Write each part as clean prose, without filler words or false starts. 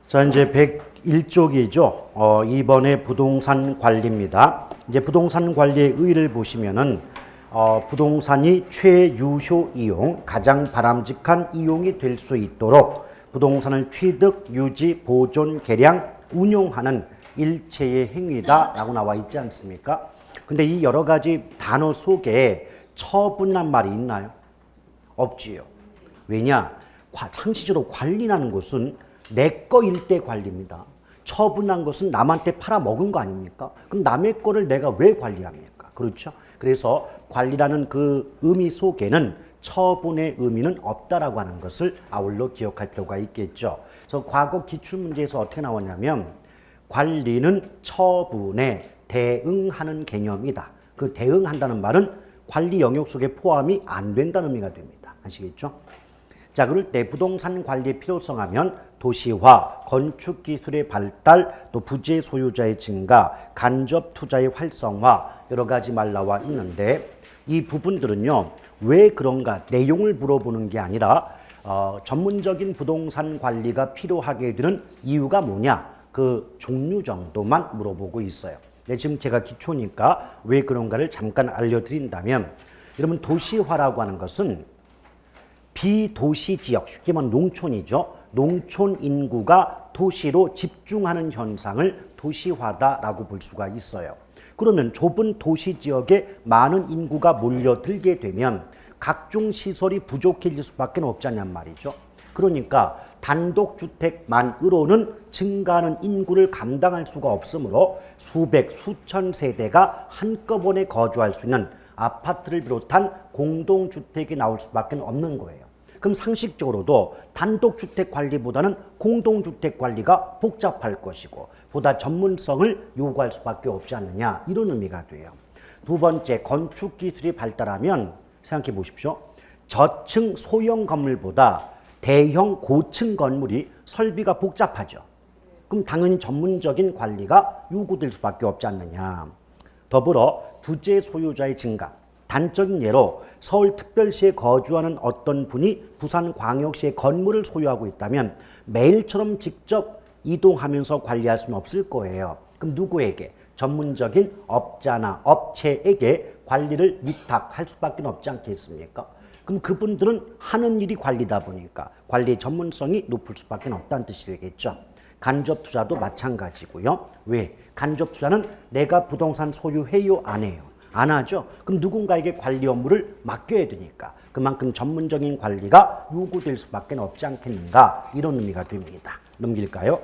자, 이제 101쪽이죠. 2번의 부동산 관리입니다. 이제 부동산 관리의 의의를 보시면은 부동산이 최유효 이용, 가장 바람직한 이용이 될 수 있도록 부동산을 취득, 유지, 보존, 개량, 운용하는 일체의 행위다라고 나와 있지 않습니까? 근데 이 여러 가지 단어 속에 처분이란 말이 있나요? 없지요. 왜냐? 상시적으로 관리라는 것은 내 거일 때 관리입니다. 처분한 것은 남한테 팔아먹은 거 아닙니까? 그럼 남의 거를 내가 왜 관리합니까? 그렇죠? 그래서 관리라는 그 의미 속에는 처분의 의미는 없다라고 하는 것을 아울러 기억할 필요가 있겠죠. 그래서 과거 기출문제에서 어떻게 나왔냐면 관리는 처분에 대응하는 개념이다. 그 대응한다는 말은 관리 영역 속에 포함이 안 된다는 의미가 됩니다. 아시겠죠? 자, 그럴 때 부동산 관리의 필요성 하면 도시화, 건축 기술의 발달, 또 부재 소유자의 증가, 간접 투자의 활성화 여러 가지 말 나와 있는데 이 부분들은요. 왜 그런가 내용을 물어보는 게 아니라 전문적인 부동산 관리가 필요하게 되는 이유가 뭐냐 그 종류 정도만 물어보고 있어요. 네, 지금 제가 기초니까 왜 그런가를 잠깐 알려드린다면 여러분 도시화라고 하는 것은 비도시 지역, 쉽게 말하면 농촌이죠. 농촌 인구가 도시로 집중하는 현상을 도시화다라고 볼 수가 있어요. 그러면 좁은 도시 지역에 많은 인구가 몰려들게 되면 각종 시설이 부족해질 수밖에 없지 않냔 말이죠. 그러니까 단독주택만으로는 증가하는 인구를 감당할 수가 없으므로 수백, 수천 세대가 한꺼번에 거주할 수 있는 아파트를 비롯한 공동주택이 나올 수밖에 없는 거예요. 그럼 상식적으로도 단독주택 관리보다는 공동주택 관리가 복잡할 것이고 보다 전문성을 요구할 수밖에 없지 않느냐 이런 의미가 돼요. 두 번째, 건축기술이 발달하면 생각해 보십시오. 저층 소형 건물보다 대형 고층 건물이 설비가 복잡하죠. 그럼 당연히 전문적인 관리가 요구될 수밖에 없지 않느냐. 더불어 부재 소유자의 증가. 단적인 예로 서울특별시에 거주하는 어떤 분이 부산광역시의 건물을 소유하고 있다면 매일처럼 직접 이동하면서 관리할 수는 없을 거예요. 그럼 누구에게? 전문적인 업자나 업체에게 관리를 위탁할 수밖에 없지 않겠습니까? 그럼 그분들은 하는 일이 관리다 보니까 관리의 전문성이 높을 수밖에 없다는 뜻이 되겠죠. 간접 투자도 마찬가지고요. 왜? 간접 투자는 내가 부동산 소유해요? 안 해요? 안 하죠. 그럼 누군가에게 관리 업무를 맡겨야 되니까 그만큼 전문적인 관리가 요구될 수밖에 없지 않겠는가 이런 의미가 됩니다. 넘길까요?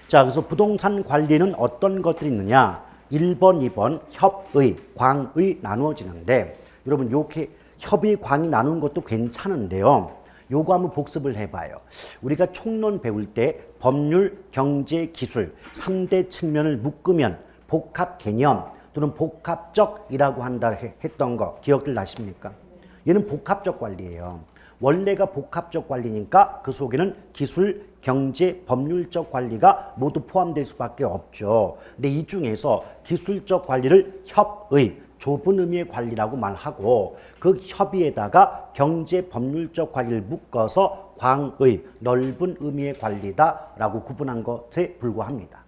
자, 그래서 부동산 관리는 어떤 것들이 있느냐? 1번, 2번 협의, 광의 나누어지는데 여러분 이렇게 협의, 광이 나누는 것도 괜찮은데요. 요거 한번 복습을 해봐요. 우리가 총론 배울 때 법률, 경제, 기술 3대 측면을 묶으면 복합 개념 또는 복합적이라고 한다 했던 거 기억들 나십니까? 얘는 복합적 관리예요. 원래가 복합적 관리니까 그 속에는 기술, 경제, 법률적 관리가 모두 포함될 수밖에 없죠. 근데 이 중에서 기술적 관리를 협의, 좁은 의미의 관리라고 말하고 그 협의에다가 경제, 법률적 관리를 묶어서 광의, 넓은 의미의 관리다라고 구분한 것에 불과합니다.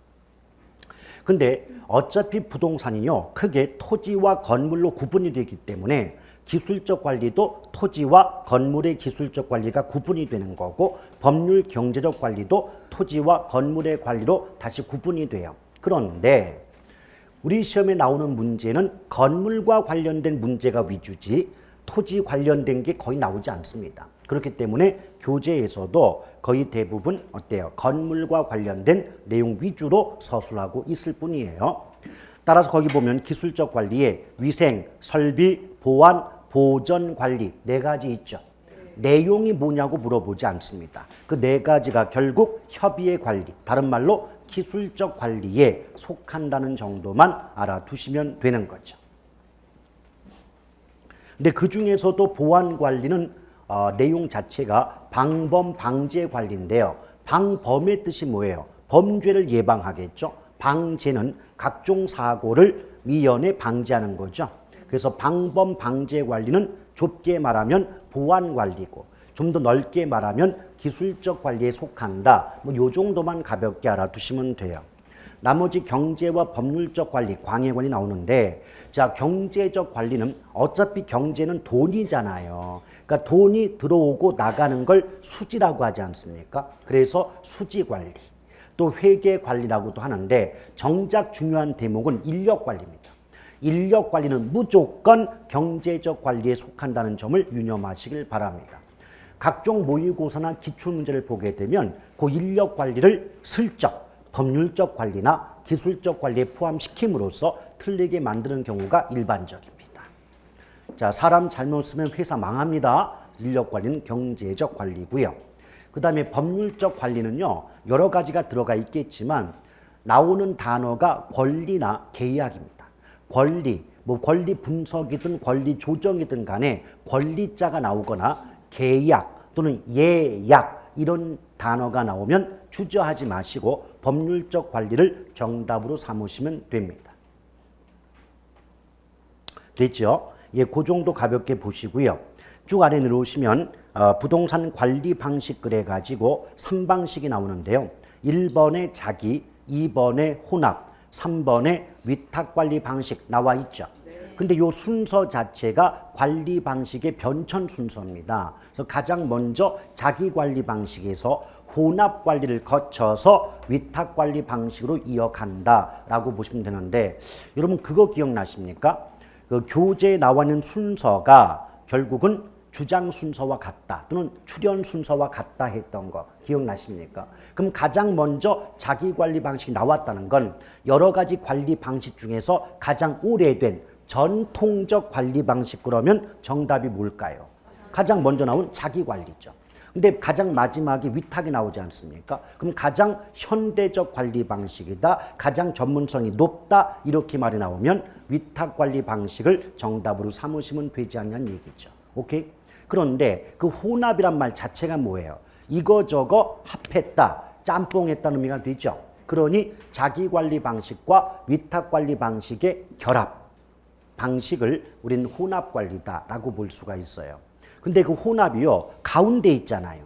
근데 어차피 부동산이요 크게 토지와 건물로 구분이 되기 때문에 기술적 관리도 토지와 건물의 기술적 관리가 구분이 되는 거고 법률 경제적 관리도 토지와 건물의 관리로 다시 구분이 돼요. 그런데 우리 시험에 나오는 문제는 건물과 관련된 문제가 위주지 토지 관련된 게 거의 나오지 않습니다. 그렇기 때문에 교재에서도 거의 대부분 어때요? 건물과 관련된 내용 위주로 서술하고 있을 뿐이에요. 따라서 거기 보면 기술적 관리에 위생, 설비, 보안, 보전 관리 4가지 있죠. 내용이 뭐냐고 물어보지 않습니다. 그 4가지가 결국 협의의 관리, 다른 말로 기술적 관리에 속한다는 정도만 알아두시면 되는 거죠. 근데 그 중에서도 보안 관리는 내용 자체가 방범 방제 관리인데요. 방범의 뜻이 뭐예요? 범죄를 예방하겠죠. 방제는 각종 사고를 미연에 방지하는 거죠. 그래서 방범 방제 관리는 좁게 말하면 보안 관리고 좀 더 넓게 말하면 기술적 관리에 속한다. 뭐 요 정도만 가볍게 알아두시면 돼요. 나머지 경제와 법률적 관리, 광해관이 나오는데, 자, 경제적 관리는 어차피 경제는 돈이잖아요. 그러니까 돈이 들어오고 나가는 걸 수지라고 하지 않습니까? 그래서 수지 관리. 또 회계 관리라고도 하는데, 정작 중요한 대목은 인력 관리입니다. 인력 관리는 무조건 경제적 관리에 속한다는 점을 유념하시길 바랍니다. 각종 모의고사나 기출문제를 보게 되면 그 인력 관리를 슬쩍 법률적 관리나 기술적 관리에 포함시킴으로써 틀리게 만드는 경우가 일반적입니다. 자, 사람 잘못 쓰면 회사 망합니다. 인력 관리는 경제적 관리고요. 그 다음에 법률적 관리는요, 여러 가지가 들어가 있겠지만 나오는 단어가 권리나 계약입니다. 권리, 뭐 권리 분석이든 권리 조정이든 간에 권리자가 나오거나 계약 또는 예약 이런 단어가 나오면 주저하지 마시고 법률적 관리를 정답으로 삼으시면 됩니다. 됐죠? 예, 그 정도 가볍게 보시고요. 쭉 아래 내려오시면 부동산 관리 방식 그래가지고 3방식이 나오는데요. 1번에 자기, 2번에 혼합, 3번에 위탁관리 방식 나와 있죠. 근데 이 순서 자체가 관리 방식의 변천 순서입니다. 그래서 가장 먼저 자기 관리 방식에서 혼합 관리를 거쳐서 위탁 관리 방식으로 이어간다라고 보시면 되는데, 여러분 그거 기억나십니까? 그 교재에 나와 있는 순서가 결국은 주장 순서와 같다 또는 출연 순서와 같다 했던 거 기억나십니까? 그럼 가장 먼저 자기 관리 방식이 나왔다는 건 여러 가지 관리 방식 중에서 가장 오래된 전통적 관리 방식, 그러면 정답이 뭘까요? 가장 먼저 나온 자기 관리죠. 근데 가장 마지막에 위탁이 나오지 않습니까? 그럼 가장 현대적 관리 방식이다, 가장 전문성이 높다, 이렇게 말이 나오면 위탁 관리 방식을 정답으로 삼으시면 되지 않냐는 얘기죠. 오케이? 그런데 그 혼합이란 말 자체가 뭐예요? 이거저거 합했다, 짬뽕했다는 의미가 되죠. 그러니 자기 관리 방식과 위탁 관리 방식의 결합 방식을 우리는 혼합 관리다라고 볼 수가 있어요. 근데 그 혼합이요, 가운데 있잖아요.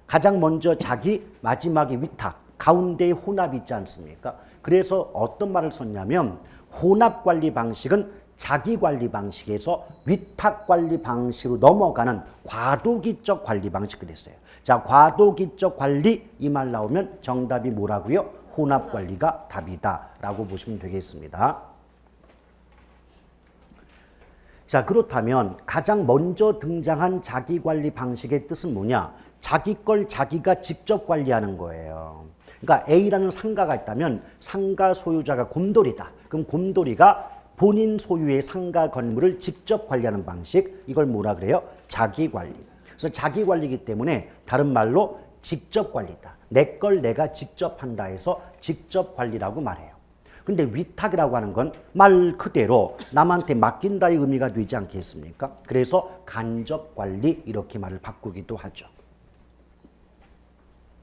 가장 먼저 자기, 마지막에 위탁, 가운데에 혼합이 있지 않습니까? 그래서 어떤 말을 썼냐면 혼합 관리 방식은 자기 관리 방식에서 위탁 관리 방식으로 넘어가는 과도기적 관리 방식 그랬어요. 자, 과도기적 관리 이 말 나오면 정답이 뭐라고요? 혼합 관리가 답이다라고 보시면 되겠습니다. 자, 그렇다면 가장 먼저 등장한 자기 관리 방식의 뜻은 뭐냐? 자기 걸 자기가 직접 관리하는 거예요. 그러니까 A라는 상가가 있다면 상가 소유자가 곰돌이다. 그럼 곰돌이가 본인 소유의 상가 건물을 직접 관리하는 방식, 이걸 뭐라 그래요? 자기 관리. 그래서 자기 관리이기 때문에 다른 말로 직접 관리다. 내 걸 내가 직접 한다 해서 직접 관리라고 말해요. 근데 위탁이라고 하는 건 말 그대로 남한테 맡긴다의 의미가 되지 않겠습니까? 그래서 간접 관리 이렇게 말을 바꾸기도 하죠.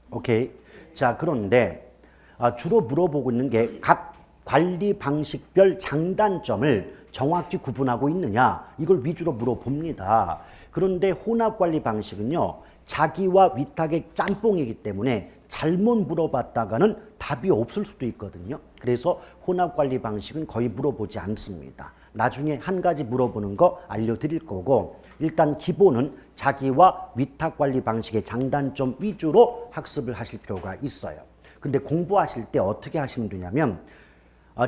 오케이. 자, 그런데 주로 물어보고 있는 게 각 관리 방식별 장단점을 정확히 구분하고 있느냐, 이걸 위주로 물어봅니다. 그런데 혼합 관리 방식은요, 자기와 위탁의 짬뽕이기 때문에 잘못 물어봤다가는 답이 없을 수도 있거든요. 그래서 혼합 관리 방식은 거의 물어보지 않습니다. 나중에 한 가지 물어보는 거 알려드릴 거고, 일단 기본은 자기와 위탁 관리 방식의 장단점 위주로 학습을 하실 필요가 있어요. 근데 공부하실 때 어떻게 하시면 되냐면,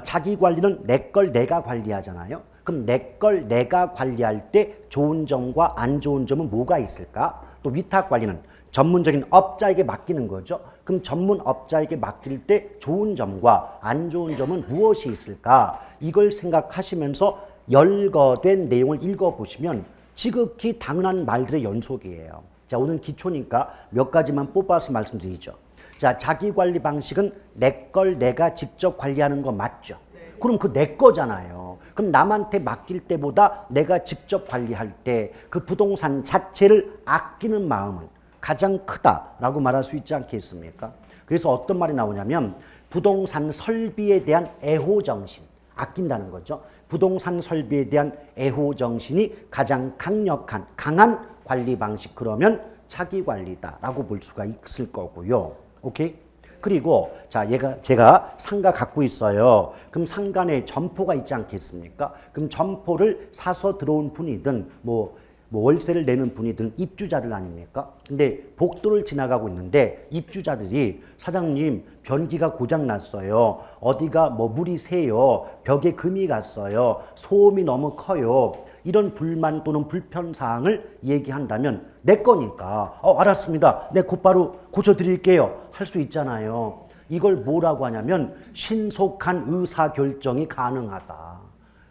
자기 관리는 내 걸 내가 관리하잖아요. 그럼 내 걸 내가 관리할 때 좋은 점과 안 좋은 점은 뭐가 있을까? 또 위탁 관리는 전문적인 업자에게 맡기는 거죠. 그럼 전문 업자에게 맡길 때 좋은 점과 안 좋은 점은 무엇이 있을까? 이걸 생각하시면서 열거된 내용을 읽어보시면 지극히 당연한 말들의 연속이에요. 자, 오늘 기초니까 몇 가지만 뽑아서 말씀드리죠. 자, 자기 관리 방식은 내 걸 내가 직접 관리하는 거 맞죠? 그럼 그 내 거잖아요. 그럼 남한테 맡길 때보다 내가 직접 관리할 때 그 부동산 자체를 아끼는 마음은 가장 크다라고 말할 수 있지 않겠습니까? 그래서 어떤 말이 나오냐면 부동산 설비에 대한 애호정신, 아낀다는 거죠. 부동산 설비에 대한 애호정신이 가장 강력한, 강한 관리 방식, 그러면 자기 관리다라고 볼 수가 있을 거고요. 오케이? 그리고 자, 제가 상가 갖고 있어요. 그럼 상가 내에 점포가 있지 않겠습니까? 그럼 점포를 사서 들어온 분이든 뭐 월세를 내는 분이든 입주자들 아닙니까? 근데 복도를 지나가고 있는데 입주자들이 사장님 변기가 고장 났어요. 어디가 뭐 물이 새요. 벽에 금이 갔어요. 소음이 너무 커요. 이런 불만 또는 불편 사항을 얘기한다면 내 거니까 알았습니다. 네, 곧바로 고쳐드릴게요. 할 수 있잖아요. 이걸 뭐라고 하냐면 신속한 의사결정이 가능하다.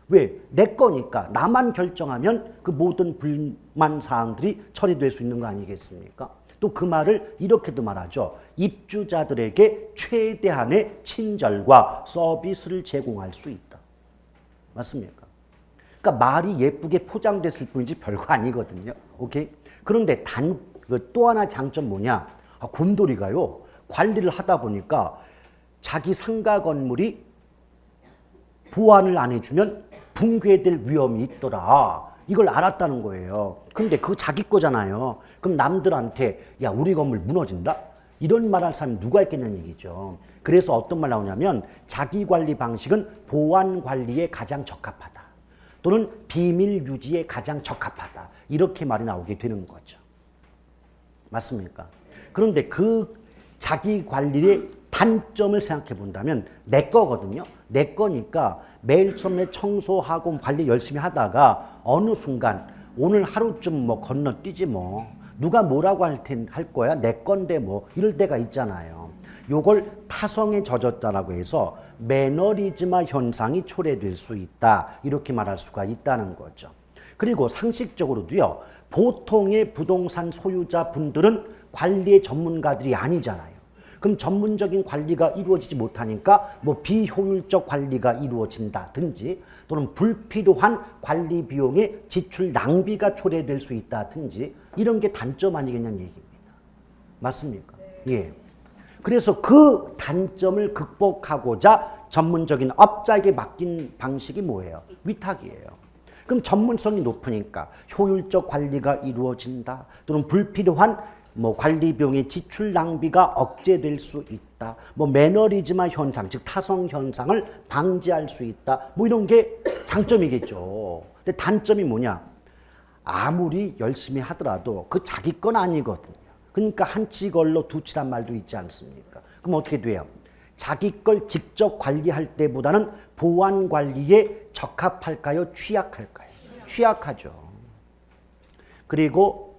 왜? 내 거니까 나만 결정하면 그 모든 불만 사항들이 처리될 수 있는 거 아니겠습니까? 또 그 말을 이렇게도 말하죠. 입주자들에게 최대한의 친절과 서비스를 제공할 수 있다. 맞습니까? 그러니까 말이 예쁘게 포장됐을 뿐이지 별거 아니거든요. 오케이? 그런데 또 하나 장점 뭐냐? 곰돌이가요. 관리를 하다 보니까 자기 상가 건물이 보완을 안 해주면 붕괴될 위험이 있더라. 이걸 알았다는 거예요. 근데 그거 자기 거잖아요. 그럼 남들한테 야, 우리 건물 무너진다? 이런 말 할 사람이 누가 있겠냐는 얘기죠. 그래서 어떤 말 나오냐면 자기 관리 방식은 보안 관리에 가장 적합하다. 또는 비밀 유지에 가장 적합하다. 이렇게 말이 나오게 되는 거죠. 맞습니까? 그런데 그 자기 관리의 단점을 생각해 본다면 내 거거든요. 내 거니까 매일 처음에 청소하고 관리 열심히 하다가 어느 순간 오늘 하루쯤 뭐 건너뛰지 뭐 누가 뭐라고 할 거야 내 건데 뭐 이럴 때가 있잖아요. 요걸 타성에 젖었다라고 해서 매너리즘화 현상이 초래될 수 있다. 이렇게 말할 수가 있다는 거죠. 그리고 상식적으로도요. 보통의 부동산 소유자 분들은 관리의 전문가들이 아니잖아요. 그럼 전문적인 관리가 이루어지지 못하니까 뭐 비효율적 관리가 이루어진다든지 또는 불필요한 관리 비용의 지출 낭비가 초래될 수 있다든지 이런 게 단점 아니겠냐는 얘기입니다. 맞습니까? 예. 그래서 그 단점을 극복하고자 전문적인 업자에게 맡긴 방식이 뭐예요? 위탁이에요. 그럼 전문성이 높으니까 효율적 관리가 이루어진다. 또는 불필요한 뭐 관리 비용의 지출 낭비가 억제될 수 있다. 뭐 매너리즘화 현상, 즉 타성 현상을 방지할 수 있다. 뭐 이런 게 장점이겠죠. 근데 단점이 뭐냐? 아무리 열심히 하더라도 그 자기 건 아니거든요. 그러니까 한치 걸러 두치란 말도 있지 않습니까? 그럼 어떻게 돼요? 자기 걸 직접 관리할 때보다는 보안 관리에 적합할까요? 취약할까요? 취약하죠. 그리고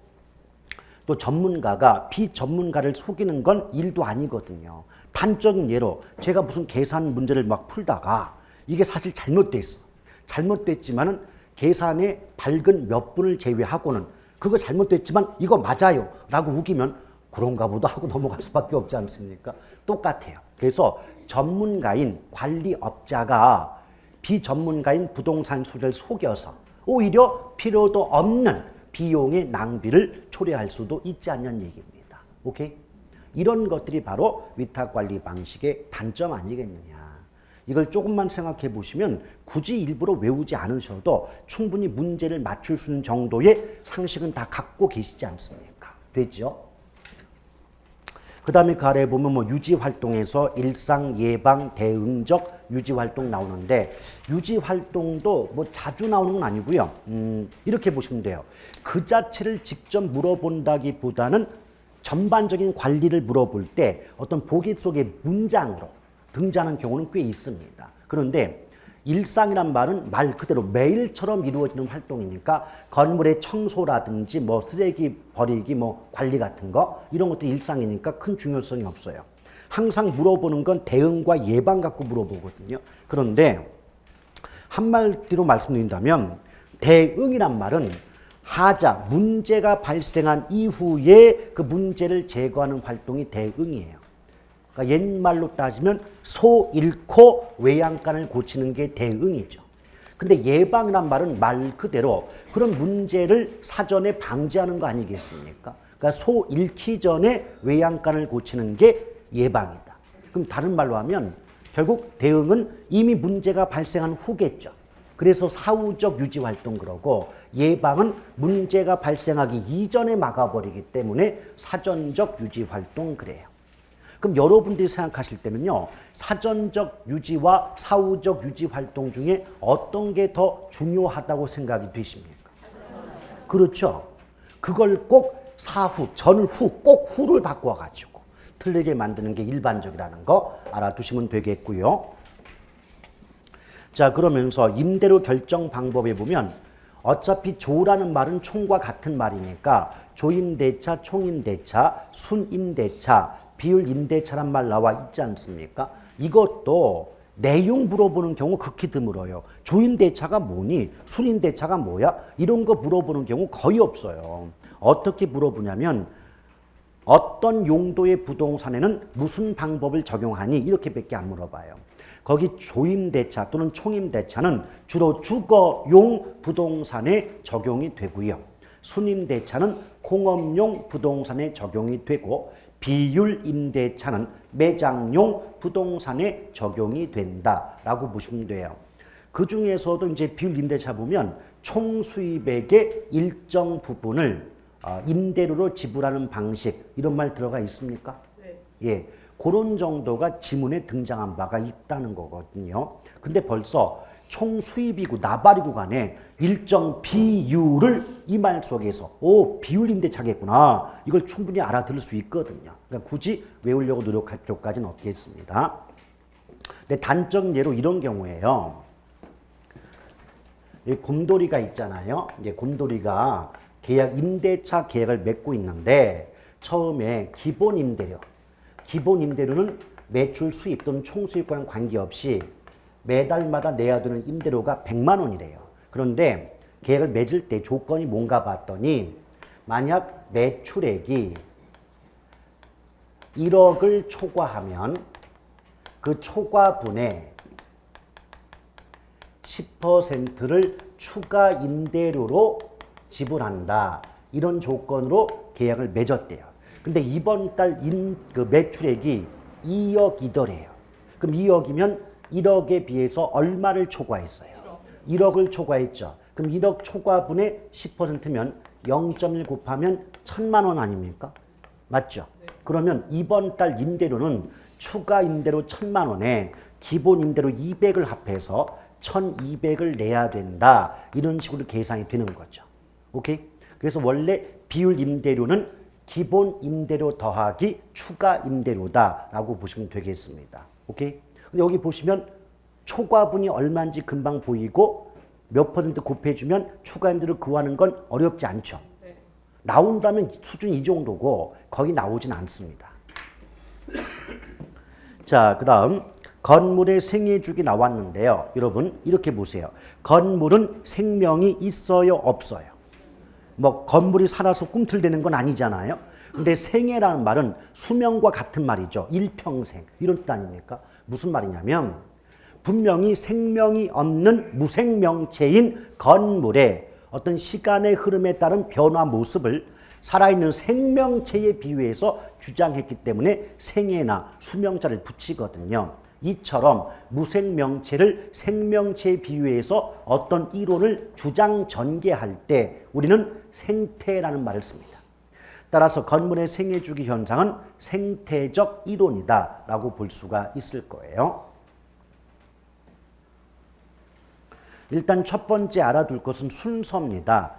또 전문가가 비전문가를 속이는 건 일도 아니거든요. 단적인 예로 제가 무슨 계산 문제를 막 풀다가 이게 사실 잘못됐어. 잘못됐지만은 계산의 밝은 몇 분을 제외하고는 그거 잘못됐지만 이거 맞아요 라고 우기면 그런가 보다 하고 넘어갈 수밖에 없지 않습니까? 똑같아요. 그래서 전문가인 관리업자가 비전문가인 부동산 소유자를 속여서 오히려 필요도 없는 비용의 낭비를 초래할 수도 있지 않냐는 얘기입니다. 오케이? 이런 것들이 바로 위탁관리 방식의 단점 아니겠느냐. 이걸 조금만 생각해 보시면 굳이 일부러 외우지 않으셔도 충분히 문제를 맞출 수 있는 정도의 상식은 다 갖고 계시지 않습니까? 되죠? 그 다음에 그 아래에 보면 뭐 유지활동에서 일상, 예방, 대응적 유지활동 나오는데 유지활동도 뭐 자주 나오는 건 아니고요. 이렇게 보시면 돼요. 그 자체를 직접 물어본다기보다는 전반적인 관리를 물어볼 때 어떤 보기 속의 문장으로 등장하는 경우는 꽤 있습니다. 그런데 일상이란 말은 말 그대로 매일처럼 이루어지는 활동이니까 건물의 청소라든지 뭐 쓰레기 버리기 뭐 관리 같은 거 이런 것들이 일상이니까 큰 중요성이 없어요. 항상 물어보는 건 대응과 예방 갖고 물어보거든요. 그런데 한마디로 말씀드린다면 대응이란 말은 하자, 문제가 발생한 이후에 그 문제를 제거하는 활동이 대응이에요. 그러니까 옛말로 따지면 소 잃고 외양간을 고치는 게 대응이죠. 근데 예방이란 말은 말 그대로 그런 문제를 사전에 방지하는 거 아니겠습니까? 그러니까 소 잃기 전에 외양간을 고치는 게 예방이다. 그럼 다른 말로 하면 결국 대응은 이미 문제가 발생한 후겠죠. 그래서 사후적 유지 활동 그러고 예방은 문제가 발생하기 이전에 막아버리기 때문에 사전적 유지 활동 그래요. 그럼 여러분들이 생각하실 때는요, 사전적 유지와 사후적 유지 활동 중에 어떤 게 더 중요하다고 생각이 되십니까? 그렇죠. 그걸 꼭 사후, 전, 후, 꼭 후를 바꿔가지고 틀리게 만드는 게 일반적이라는 거 알아두시면 되겠고요. 자, 그러면서 임대료 결정 방법에 보면 어차피 조라는 말은 총과 같은 말이니까 조임대차, 총임대차, 순임대차, 비율임대차란 말 나와 있지 않습니까? 이것도 내용 물어보는 경우 극히 드물어요. 조임대차가 뭐니? 순임대차가 뭐야? 이런 거 물어보는 경우 거의 없어요. 어떻게 물어보냐면 어떤 용도의 부동산에는 무슨 방법을 적용하니? 이렇게밖에 안 물어봐요. 거기 조임대차 또는 총임대차는 주로 주거용 부동산에 적용이 되고요. 순임대차는 공업용 부동산에 적용이 되고 비율임대차는 매장용 부동산에 적용이 된다라고 보시면 돼요. 그 중에서도 이제 비율임대차 보면 총 수입액의 일정 부분을 임대료로 지불하는 방식 이런 말 들어가 있습니까? 네. 예, 그런 정도가 지문에 등장한 바가 있다는 거거든요. 근데 벌써 총 수입이고 나발이고 간에 일정 비율을 이 말 속에서 비율 임대차겠구나 이걸 충분히 알아들을 수 있거든요. 그러니까 굳이 외우려고 노력할 필요까지는 없겠습니다. 근데 단적 예로 이런 경우에요. 곰돌이가 있잖아요. 이제 곰돌이가 임대차 계약을 맺고 있는데 처음에 기본 임대료는 매출 수입 또는 총 수입과는 관계없이 매달마다 내야 되는 임대료가 100만 원이래요. 그런데 계약을 맺을 때 조건이 뭔가 봤더니 만약 매출액이 1억을 초과하면 그 초과분의 10%를 추가 임대료로 지불한다. 이런 조건으로 계약을 맺었대요. 근데 이번 달 그 매출액이 2억이더래요. 그럼 2억이면 1억에 비해서 얼마를 초과했어요? 1억을 초과했죠. 그럼 1억 초과분의 10%면 0.1 곱하면 1,000만 원 아닙니까? 맞죠? 네. 그러면 이번 달 임대료는 추가 임대료 1,000만 원에 기본 임대료 200을 합해서 1,200을 내야 된다. 이런 식으로 계산이 되는 거죠. 오케이? 그래서 원래 비율 임대료는 기본 임대료 더하기 추가 임대료다라고 보시면 되겠습니다. 오케이? 여기 보시면 초과분이 얼마인지 금방 보이고 몇 퍼센트 곱해주면 추가 임대료 구하는 건 어렵지 않죠. 네. 나온다면 수준이 이 정도고 거기 나오진 않습니다. 자, 그 다음 건물의 생애주기 나왔는데요. 여러분 이렇게 보세요. 건물은 생명이 있어요? 없어요? 뭐 건물이 살아서 꿈틀대는 건 아니잖아요. 근데 생애라는 말은 수명과 같은 말이죠. 일평생 이런 뜻 아닙니까? 무슨 말이냐면 분명히 생명이 없는 무생명체인 건물의 어떤 시간의 흐름에 따른 변화 모습을 살아있는 생명체에 비유해서 주장했기 때문에 생애나 수명자를 붙이거든요. 이처럼 무생명체를 생명체에 비유해서 어떤 이론을 주장 전개할 때 우리는 생태라는 말을 씁니다. 따라서 건물의 생애주기 현상은 생태적 이론이다라고 볼 수가 있을 거예요. 일단 첫 번째 알아둘 것은 순서입니다.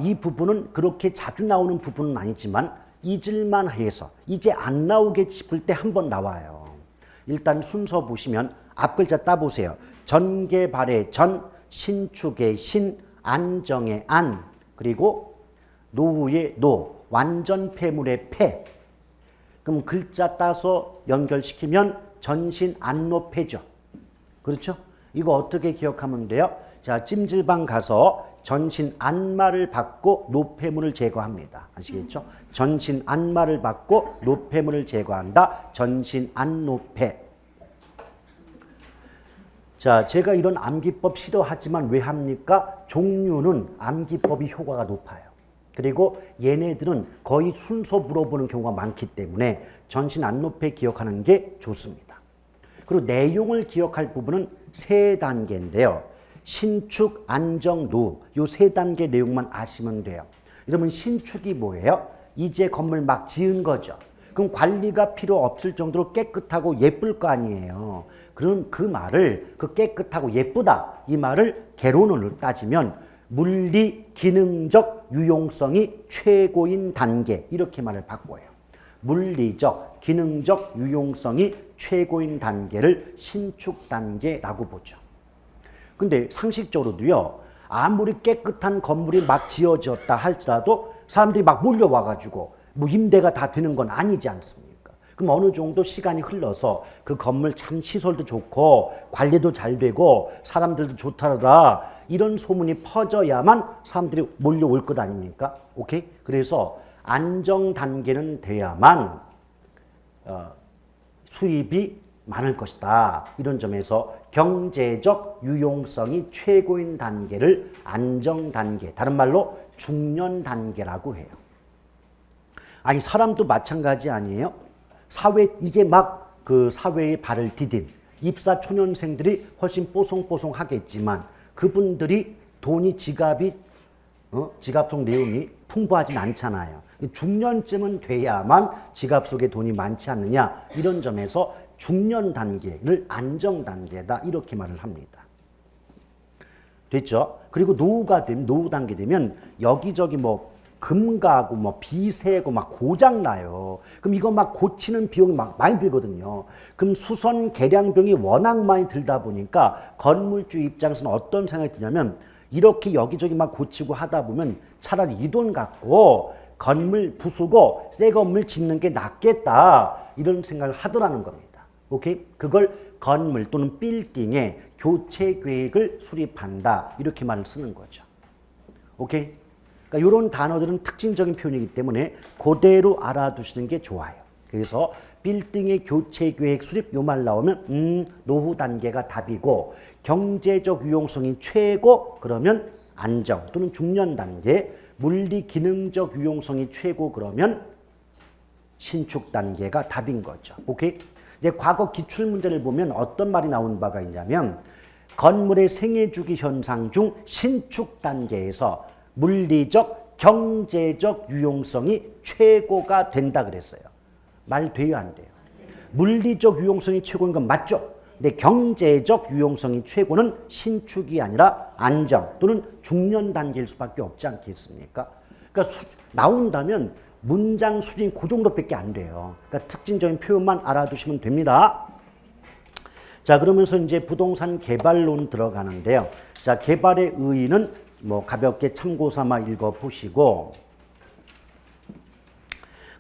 이 부분은 그렇게 자주 나오는 부분은 아니지만 잊을만 해서 이제 안 나오게 싶을 때 한 번 나와요. 일단 순서 보시면 앞 글자 따보세요. 전개발의 전, 신축의 신, 안정의 안, 그리고 노후의 노, 완전 폐물의 폐. 그럼 글자 따서 연결시키면 전신 안노폐죠. 그렇죠? 이거 어떻게 기억하면 돼요? 자, 찜질방 가서 전신 안마를 받고 노폐물을 제거합니다. 아시겠죠? 전신 안마를 받고 노폐물을 제거한다. 전신 안노폐. 자, 제가 이런 암기법 싫어하지만 왜 합니까? 종류는 암기법이 효과가 높아요. 그리고 얘네들은 거의 순서 물어보는 경우가 많기 때문에 전신 안노폐 기억하는 게 좋습니다. 그리고 내용을 기억할 부분은 세 단계인데요. 신축, 안정, 노후 요 세 단계 내용만 아시면 돼요. 여러분 신축이 뭐예요? 이제 건물 막 지은 거죠. 그럼 관리가 필요 없을 정도로 깨끗하고 예쁠 거 아니에요. 그럼 그 말을 그 깨끗하고 예쁘다 이 말을 개론으로 따지면 물리 기능적 유용성이 최고인 단계 이렇게 말을 바꿔요. 물리적 기능적 유용성이 최고인 단계를 신축 단계라고 보죠. 근데 상식적으로도요. 아무리 깨끗한 건물이 막 지어졌다 할지라도 사람들이 막 몰려와가지고 뭐 임대가 다 되는 건 아니지 않습니까? 그럼 어느 정도 시간이 흘러서 그 건물 참 시설도 좋고 관리도 잘 되고 사람들도 좋다더라 이런 소문이 퍼져야만 사람들이 몰려올 것 아닙니까? 오케이? 그래서 안정 단계는 돼야만 수입이 많을 것이다. 이런 점에서 경제적 유용성이 최고인 단계를 안정 단계, 다른 말로 중년 단계라고 해요. 아니 사람도 마찬가지 아니에요? 이제 막 그 사회에 발을 디딘 입사 초년생들이 훨씬 뽀송뽀송하겠지만 그분들이 돈이 지갑 속 내용이 풍부하진 않잖아요. 중년쯤은 돼야만 지갑 속에 돈이 많지 않느냐 이런 점에서 중년 단계를 안정 단계다 이렇게 말을 합니다. 됐죠? 그리고 노후 단계 되면 여기저기 뭐 금가고 뭐 비세고 막 고장 나요. 그럼 이거 막 고치는 비용이 막 많이 들거든요. 그럼 수선 개량비용이 워낙 많이 들다 보니까 건물주 입장에서는 어떤 생각이 드냐면 이렇게 여기저기 막 고치고 하다 보면 차라리 이 돈 갖고 건물 부수고 새 건물 짓는 게 낫겠다 이런 생각을 하더라는 겁니다. 오케이? 그걸 건물 또는 빌딩의 교체 계획을 수립한다 이렇게 말을 쓰는 거죠. 오케이? 그러니까 이런 단어들은 특징적인 표현이기 때문에 그대로 알아두시는 게 좋아요. 그래서 빌딩의 교체 계획 수립 요 말 나오면 노후 단계가 답이고 경제적 유용성이 최고 그러면 안정 또는 중년 단계, 물리 기능적 유용성이 최고 그러면 신축 단계가 답인 거죠. 오케이? 이제 과거 기출 문제를 보면 어떤 말이 나온 바가 있냐면 건물의 생애 주기 현상 중 신축 단계에서 물리적, 경제적 유용성이 최고가 된다 그랬어요. 말 돼요, 안 돼요? 물리적 유용성이 최고인 건 맞죠? 근데 경제적 유용성이 최고는 신축이 아니라 안정 또는 중년 단계일 수밖에 없지 않겠습니까? 그러니까 나온다면 문장 수준이 그 정도밖에 안 돼요. 그러니까 특징적인 표현만 알아두시면 됩니다. 자, 그러면서 이제 부동산 개발론 들어가는데요. 자, 개발의 의의는 뭐 가볍게 참고 삼아 읽어보시고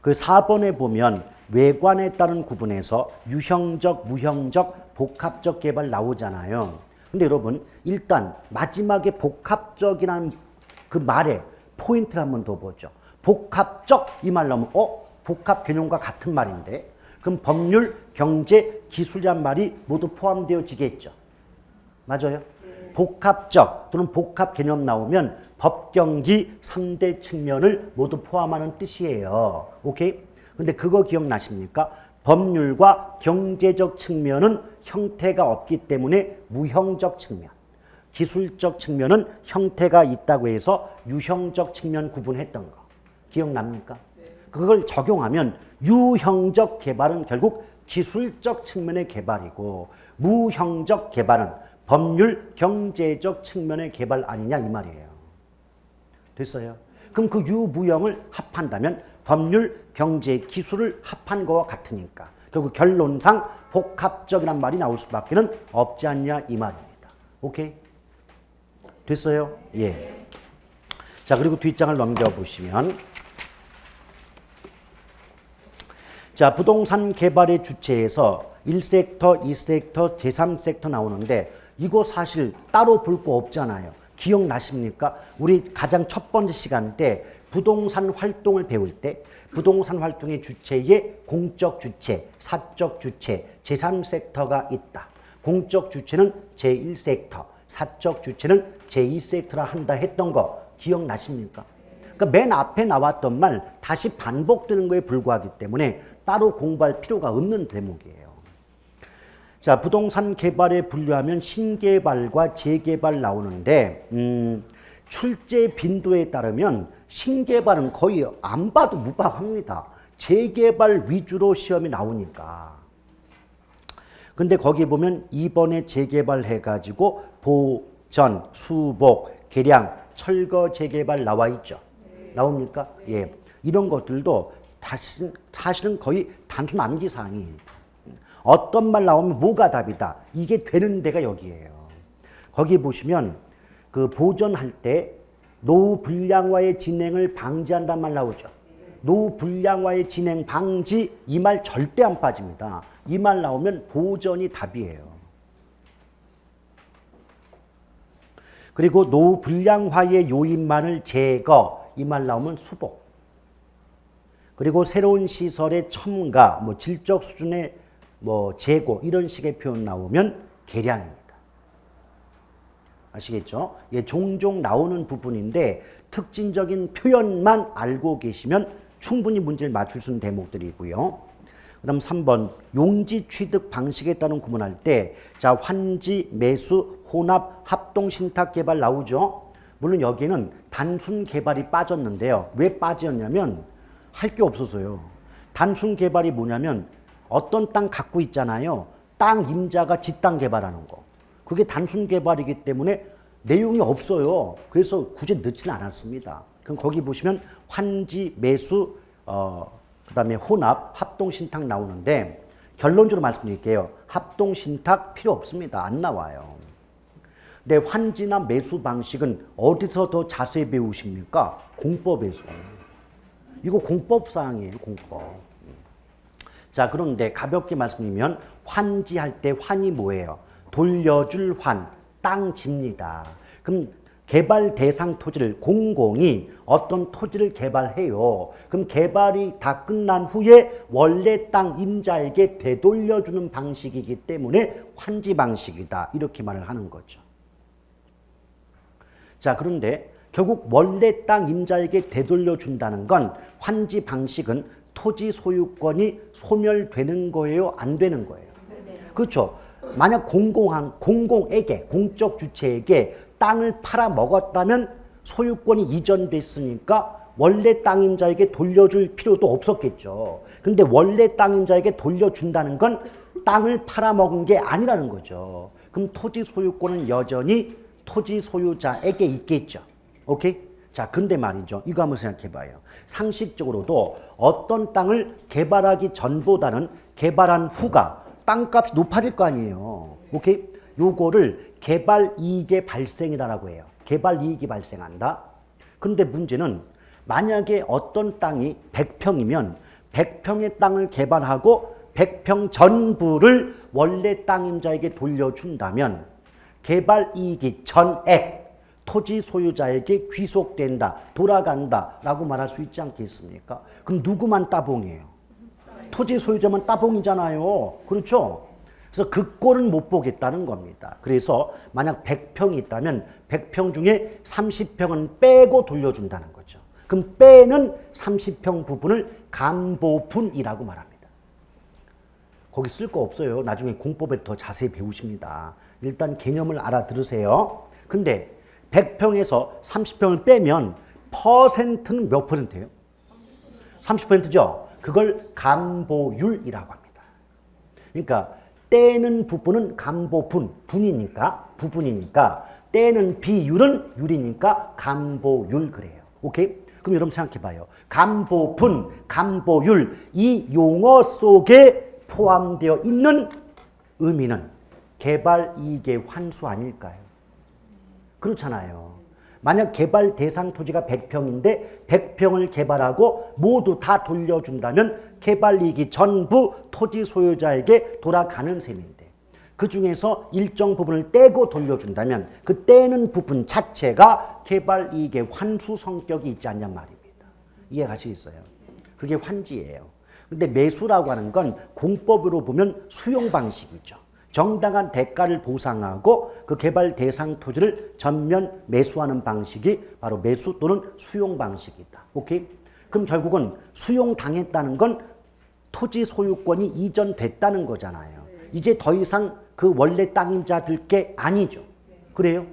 그 4번에 보면 외관에 따른 구분에서 유형적, 무형적, 복합적 개발 나오잖아요. 근데 여러분 일단 마지막에 복합적이라는 그 말에 포인트를 한번 더 보죠. 복합적 이 말 나오면 복합 개념과 같은 말인데 그럼 법률, 경제, 기술이란 말이 모두 포함되어지겠죠. 맞아요? 복합적 또는 복합 개념 나오면 법경기 3대 측면을 모두 포함하는 뜻이에요. 오케이? 근데 그거 기억나십니까? 법률과 경제적 측면은 형태가 없기 때문에 무형적 측면, 기술적 측면은 형태가 있다고 해서 유형적 측면 구분했던 거 기억납니까? 그걸 적용하면 유형적 개발은 결국 기술적 측면의 개발이고 무형적 개발은 법률, 경제적 측면의 개발 아니냐 이 말이에요. 됐어요? 그럼 그 유무형을 합한다면 법률, 경제, 기술을 합한 거와 같으니까 결국 결론상 복합적이란 말이 나올 수밖에 없지 않냐 이 말입니다. 오케이? 됐어요? 예. 자, 그리고 뒷장을 넘겨보시면 자, 부동산 개발의 주체에서 1섹터, 2섹터, 제3섹터 나오는데 이거 사실 따로 볼 거 없잖아요. 기억나십니까? 우리 가장 첫 번째 시간 때 부동산 활동을 배울 때 부동산 활동의 주체에 공적 주체, 사적 주체, 제3섹터가 있다. 공적 주체는 제1섹터, 사적 주체는 제2섹터라 한다 했던 거 기억나십니까? 그러니까 맨 앞에 나왔던 말 다시 반복되는 거에 불과하기 때문에 따로 공부할 필요가 없는 대목이에요. 자, 부동산 개발에 분류하면 신개발과 재개발 나오는데 출제 빈도에 따르면 신개발은 거의 안 봐도 무방합니다. 재개발 위주로 시험이 나오니까. 근데 거기 보면 이번에 재개발 해가지고 보전, 수복, 개량, 철거 재개발 나와 있죠. 나옵니까? 예. 이런 것들도 사실은 거의 단순 암기사항이에요. 어떤 말 나오면 뭐가 답이다. 이게 되는 데가 여기예요. 거기 보시면 그 보전할 때 노후 불량화의 진행을 방지한다는 말 나오죠. 노후 불량화의 진행 방지, 이 말 절대 안 빠집니다. 이 말 나오면 보전이 답이에요. 그리고 노후 불량화의 요인만을 제거, 이 말 나오면 수복. 그리고 새로운 시설의 첨가, 질적 수준의 재고, 이런 식의 표현 나오면 개량입니다. 아시겠죠? 예, 종종 나오는 부분인데 특징적인 표현만 알고 계시면 충분히 문제를 맞출 수 있는 대목들이고요. 그 다음 3번 용지 취득 방식에 따른 구분할 때 자, 환지, 매수, 혼합, 합동신탁 개발 나오죠. 물론 여기는 단순 개발이 빠졌는데요. 왜 빠졌냐면 할 게 없어서요. 단순 개발이 뭐냐면 어떤 땅 갖고 있잖아요. 땅 임자가 지 땅 개발하는 거. 그게 단순 개발이기 때문에 내용이 없어요. 그래서 굳이 넣지는 않았습니다. 그럼 거기 보시면 환지, 매수, 그다음에 혼합, 합동신탁 나오는데 결론적으로 말씀드릴게요. 합동신탁 필요 없습니다. 안 나와요. 근데 환지나 매수 방식은 어디서 더 자세히 배우십니까? 공법에서. 이거 공법사항이에요. 공법. 자, 그런데 가볍게 말씀드리면 환지할 때 환이 뭐예요? 돌려줄 환, 땅 집니다. 그럼 개발 대상 토지를 공공이 어떤 토지를 개발해요. 그럼 개발이 다 끝난 후에 원래 땅 임자에게 되돌려주는 방식이기 때문에 환지 방식이다. 이렇게 말을 하는 거죠. 자, 그런데 결국 원래 땅 임자에게 되돌려준다는 건 환지 방식은 토지 소유권이 소멸되는 거예요? 안 되는 거예요? 그렇죠. 만약 공공에게, 공적 주체에게 땅을 팔아먹었다면 소유권이 이전됐으니까 원래 땅임자에게 돌려줄 필요도 없었겠죠. 근데 원래 땅임자에게 돌려준다는 건 땅을 팔아먹은 게 아니라는 거죠. 그럼 토지 소유권은 여전히 토지 소유자에게 있겠죠. 오케이? 자, 근데 말이죠. 이거 한번 생각해 봐요. 상식적으로도 어떤 땅을 개발하기 전보다는 개발한 후가 땅값이 높아질 거 아니에요. 오케이? 요거를 개발 이익의 발생이라고 해요. 개발 이익이 발생한다. 근데 문제는 만약에 어떤 땅이 100평이면 100평의 땅을 개발하고 100평 전부를 원래 땅임자에게 돌려준다면 개발 이익이 전액 토지 소유자에게 귀속된다, 돌아간다 라고 말할 수 있지 않겠습니까? 그럼 누구만 따봉이에요? 토지 소유자만 따봉이잖아요. 그렇죠? 그래서 그 꼴은 못 보겠다는 겁니다. 그래서 만약 100평이 있다면 100평 중에 30평은 빼고 돌려준다는 거죠. 그럼 빼는 30평 부분을 감보분이라고 말합니다. 거기 쓸 거 없어요. 나중에 공법에 더 자세히 배우십니다. 일단 개념을 알아들으세요. 근데 100평에서 30평을 빼면 퍼센트는 몇 퍼센트예요? 30%죠? 그걸 감보율이라고 합니다. 그러니까 떼는 부분은 감보분, 부분이니까 떼는 비율은 율이니까 감보율 그래요. 오케이? 그럼 여러분 생각해 봐요. 감보분, 감보율 이 용어 속에 포함되어 있는 의미는 개발 이익의 환수 아닐까요? 그렇잖아요. 만약 개발 대상 토지가 100평인데 100평을 개발하고 모두 다 돌려준다면 개발 이익이 전부 토지 소유자에게 돌아가는 셈인데 그 중에서 일정 부분을 떼고 돌려준다면 그 떼는 부분 자체가 개발 이익의 환수 성격이 있지 않냐 말입니다. 이해가시겠어요? 그게 환지예요. 근데 매수라고 하는 건 공법으로 보면 수용 방식이죠. 정당한 대가를 보상하고 그 개발 대상 토지를 전면 매수하는 방식이 바로 매수 또는 수용 방식이다. 오케이? 그럼 결국은 수용당했다는 건 토지 소유권이 이전됐다는 거잖아요. 이제 더 이상 그 원래 땅임자들 게 아니죠. 그래요?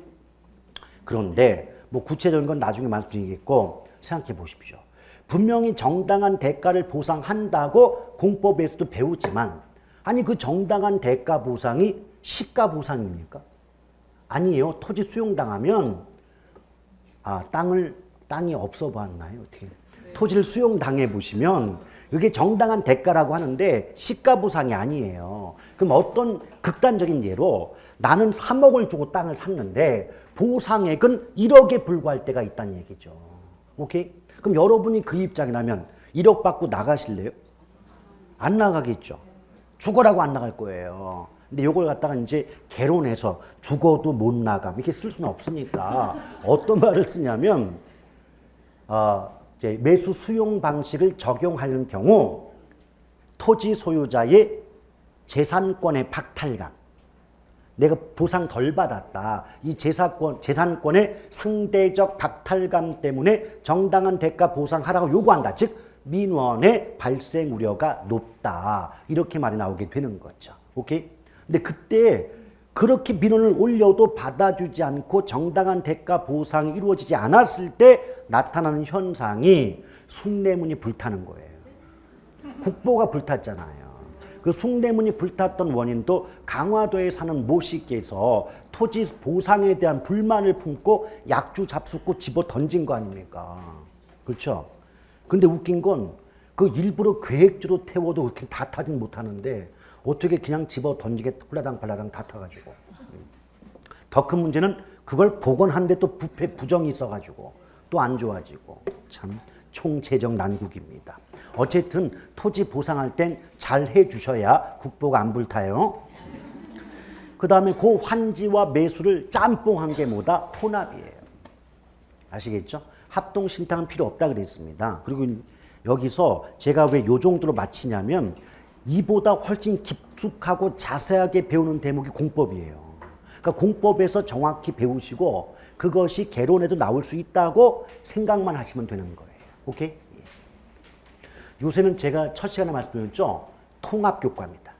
그런데 뭐 구체적인 건 나중에 말씀드리겠고 생각해 보십시오. 분명히 정당한 대가를 보상한다고 공법에서도 배우지만 아니 그 정당한 대가 보상이 시가 보상입니까? 아니에요. 토지 수용당하면 땅이 없어 보았나요? 어떻게? 토지를 수용당해 보시면 이게 정당한 대가라고 하는데 시가 보상이 아니에요. 그럼 어떤 극단적인 예로 나는 3억을 주고 땅을 샀는데 보상액은 1억에 불과할 때가 있다는 얘기죠. 오케이? 그럼 여러분이 그 입장이라면 1억 받고 나가실래요? 안 나가겠죠. 죽어라고 안 나갈 거예요. 근데 요걸 갖다가 이제 개론해서 죽어도 못 나가 이렇게 쓸 수는 없으니까 어떤 말을 쓰냐면 이제 매수 수용 방식을 적용하는 경우 토지 소유자의 재산권의 박탈감, 내가 보상 덜 받았다. 이 재산권의 상대적 박탈감 때문에 정당한 대가 보상하라고 요구한다. 즉 민원의 발생 우려가 높다. 이렇게 말이 나오게 되는 거죠. 오케이? 근데 그때 그렇게 민원을 올려도 받아주지 않고 정당한 대가 보상이 이루어지지 않았을 때 나타나는 현상이 숭례문이 불타는 거예요. 국보가 불탔잖아요. 그 숭례문이 불탔던 원인도 강화도에 사는 모 씨께서 토지 보상에 대한 불만을 품고 약주 잡숫고 집어 던진 거 아닙니까? 그렇죠? 근데 웃긴 건 그 일부러 계획적으로 태워도 그렇게 다 타진 못하는데 어떻게 그냥 집어 던지게 홀라당 팔라당 다 타가지고. 더 큰 문제는 그걸 복원하는데 또 부패 부정이 있어가지고 또 안 좋아지고 참 총체적 난국입니다. 어쨌든 토지 보상할 땐 잘 해주셔야 국보가 안 불타요. 그 다음에 그 환지와 매수를 짬뽕한 게 뭐다? 혼합이에요. 아시겠죠? 합동신탁은 필요 없다 그랬습니다. 그리고 여기서 제가 왜 요 정도로 마치냐면 이보다 훨씬 깊숙하고 자세하게 배우는 대목이 공법이에요. 그러니까 공법에서 정확히 배우시고 그것이 개론에도 나올 수 있다고 생각만 하시면 되는 거예요. 오케이? 요새는 제가 첫 시간에 말씀드렸죠. 통합교과입니다.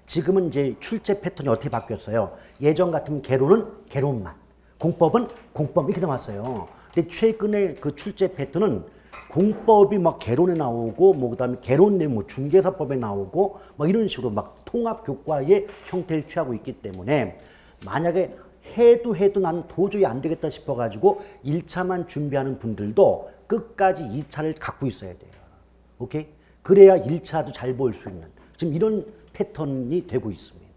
지금은 이제 출제 패턴이 어떻게 바뀌었어요? 예전 같으면 개론은 개론만, 공법은 공법 이렇게 나왔어요. 근데 최근에 그 출제 패턴은 공법이 막 개론에 나오고 뭐 그다음에 개론 내용 뭐 중개사법에 나오고 막 이런 식으로 막 통합교과의 형태를 취하고 있기 때문에 만약에 해도 난 도저히 안 되겠다 싶어가지고 1차만 준비하는 분들도 끝까지 2차를 갖고 있어야 돼요. 오케이? 그래야 1차도 잘 볼 수 있는 지금 이런 패턴이 되고 있습니다.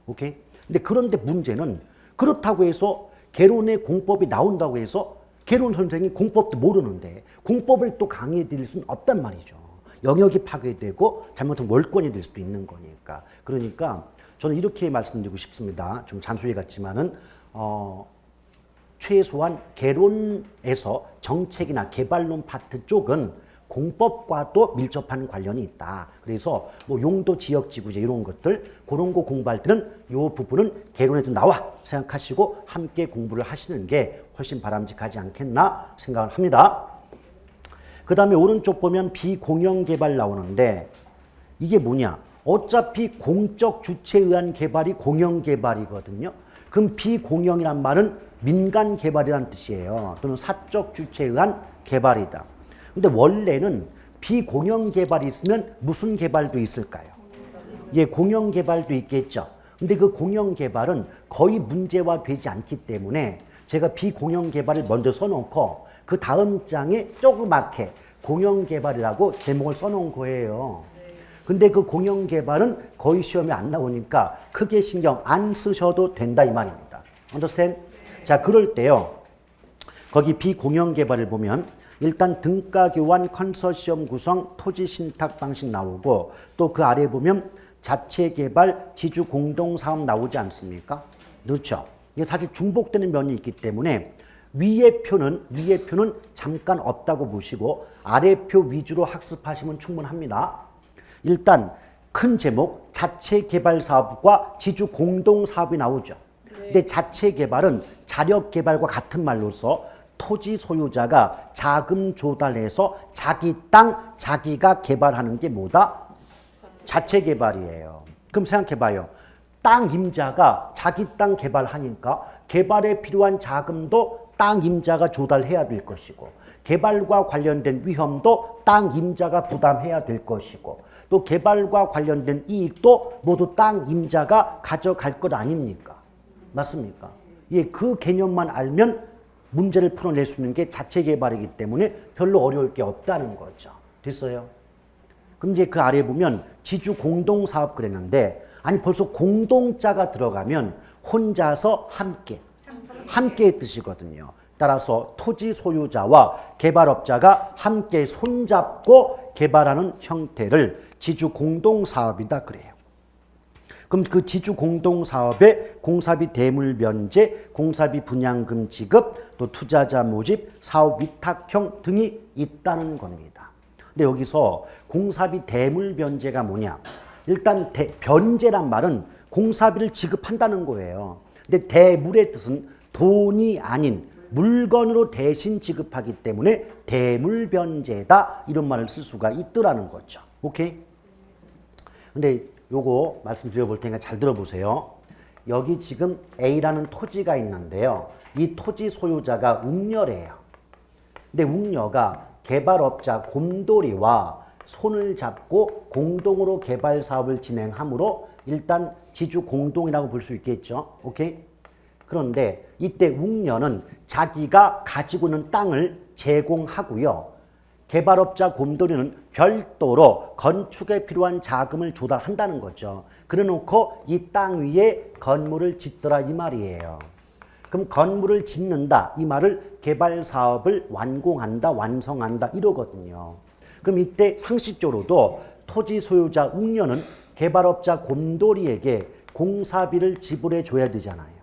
오케이? 근데 그런데 문제는 그렇다고 해서 개론의 공법이 나온다고 해서 개론 선생이 공법도 모르는데 공법을 또 강의해 드릴 수는 없단 말이죠. 영역이 파괴되고 잘못하면 월권이 될 수도 있는 거니까. 그러니까 저는 이렇게 말씀드리고 싶습니다. 좀 잔소리 같지만은 최소한 개론에서 정책이나 개발론 파트 쪽은 공법과도 밀접한 관련이 있다. 그래서 뭐 용도 지역지구제 이런 것들 그런 거 공부할 때는 이 부분은 개론에도 나와 생각하시고 함께 공부를 하시는 게 훨씬 바람직하지 않겠나 생각을 합니다. 그 다음에 오른쪽 보면 비공영개발 나오는데 이게 뭐냐? 어차피 공적 주체에 의한 개발이 공영개발이거든요. 그럼 비공영이란 말은 민간개발이라는 뜻이에요. 또는 사적 주체에 의한 개발이다. 근데 원래는 비공영 개발이 있으면 무슨 개발도 있을까요? 예, 공영 개발도 있겠죠. 근데 그 공영 개발은 거의 문제화 되지 않기 때문에 제가 비공영 개발을 먼저 써놓고 그 다음 장에 조그맣게 공영 개발이라고 제목을 써놓은 거예요. 근데 그 공영 개발은 거의 시험에 안 나오니까 크게 신경 안 쓰셔도 된다 이 말입니다. Understand? 자, 그럴 때요. 거기 비공영 개발을 보면 일단 등가 교환, 컨소시엄 구성, 토지 신탁 방식 나오고 또 그 아래 보면 자체 개발, 지주 공동 사업 나오지 않습니까? 그렇죠. 이게 사실 중복되는 면이 있기 때문에 위의 표는 잠깐 없다고 보시고 아래 표 위주로 학습하시면 충분합니다. 일단 큰 제목 자체 개발 사업과 지주 공동 사업이 나오죠. 근데 자체 개발은 자력 개발과 같은 말로서 토지 소유자가 자금 조달해서 자기 땅 자기가 개발하는 게 뭐다? 자체 개발이에요. 그럼 생각해 봐요. 땅 임자가 자기 땅 개발하니까 개발에 필요한 자금도 땅 임자가 조달해야 될 것이고 개발과 관련된 위험도 땅 임자가 부담해야 될 것이고 또 개발과 관련된 이익도 모두 땅 임자가 가져갈 것 아닙니까? 맞습니까? 예, 그 개념만 알면 문제를 풀어낼 수 있는 게 자체 개발이기 때문에 별로 어려울 게 없다는 거죠. 됐어요? 그럼 이제 그 아래 보면 지주 공동사업 그랬는데 아니 벌써 공동자가 들어가면 혼자서 함께의 뜻이거든요. 따라서 토지 소유자와 개발업자가 함께 손잡고 개발하는 형태를 지주 공동사업이다 그래요. 그럼 그 지주 공동사업에 공사비 대물 면제, 공사비 분양금 지급, 또 투자자 모집, 사업 위탁형 등이 있다는 겁니다. 근데 여기서 공사비 대물 면제가 뭐냐? 일단 변제란 말은 공사비를 지급한다는 거예요. 근데 대물의 뜻은 돈이 아닌 물건으로 대신 지급하기 때문에 대물변제다 이런 말을 쓸 수가 있더라는 거죠. 오케이? 근데 요거 말씀드려 볼 테니까 잘 들어보세요. 여기 지금 A라는 토지가 있는데요. 이 토지 소유자가 웅녀래요. 근데 웅녀가 개발업자 곰돌이와 손을 잡고 공동으로 개발 사업을 진행하므로 일단 지주 공동이라고 볼 수 있겠죠. 오케이? 그런데 이때 웅녀는 자기가 가지고 있는 땅을 제공하고요. 개발업자 곰돌이는 별도로 건축에 필요한 자금을 조달한다는 거죠. 그래놓고 이 땅 위에 건물을 짓더라 이 말이에요. 그럼 건물을 짓는다 이 말을 개발 사업을 완공한다 완성한다 이러거든요. 그럼 이때 상식적으로도 토지 소유자 웅녀는 개발업자 곰돌이에게 공사비를 지불해 줘야 되잖아요.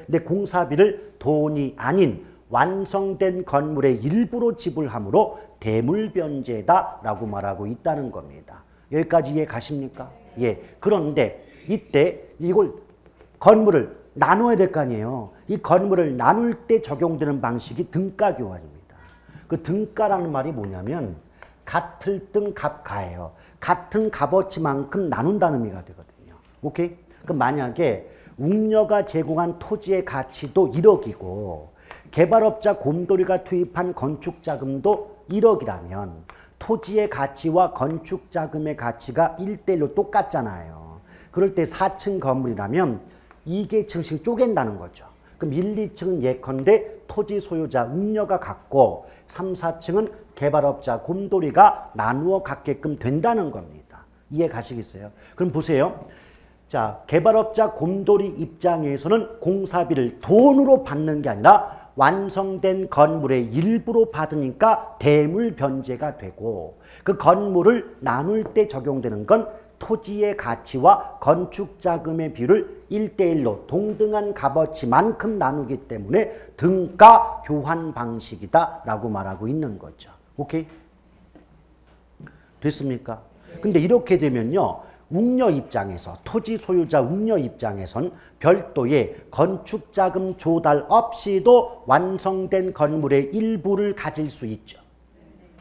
근데 공사비를 돈이 아닌 완성된 건물의 일부로 지불하므로 대물변제다라고 말하고 있다는 겁니다. 여기까지 이해 가십니까? 예. 그런데 이때 이걸 건물을 나눠야 될 거 아니에요. 이 건물을 나눌 때 적용되는 방식이 등가교환입니다. 그 등가라는 말이 뭐냐면 같을 등 값가예요. 같은 값어치만큼 나눈다는 의미가 되거든요. 오케이? 그럼 만약에 웅녀가 제공한 토지의 가치도 1억이고 개발업자 곰돌이가 투입한 건축자금도 1억이라면 토지의 가치와 건축자금의 가치가 1대1로 똑같잖아요. 그럴 때 4층 건물이라면 2계층씩 쪼갠다는 거죠. 그럼 1, 2층은 예컨대 토지 소유자 웅녀가 갖고 3, 4층은 개발업자 곰돌이가 나누어 갖게끔 된다는 겁니다. 이해 가시겠어요? 그럼 보세요. 자, 개발업자 곰돌이 입장에서는 공사비를 돈으로 받는 게 아니라 완성된 건물의 일부로 받으니까 대물변제가 되고 그 건물을 나눌 때 적용되는 건 토지의 가치와 건축자금의 비율을 1대1로 동등한 값어치만큼 나누기 때문에 등가 교환 방식이다 라고 말하고 있는 거죠. 오케이? 됐습니까? 근데 이렇게 되면요. 웅녀 입장에서 토지 소유자 웅녀 입장에선 별도의 건축자금 조달 없이도 완성된 건물의 일부를 가질 수 있죠.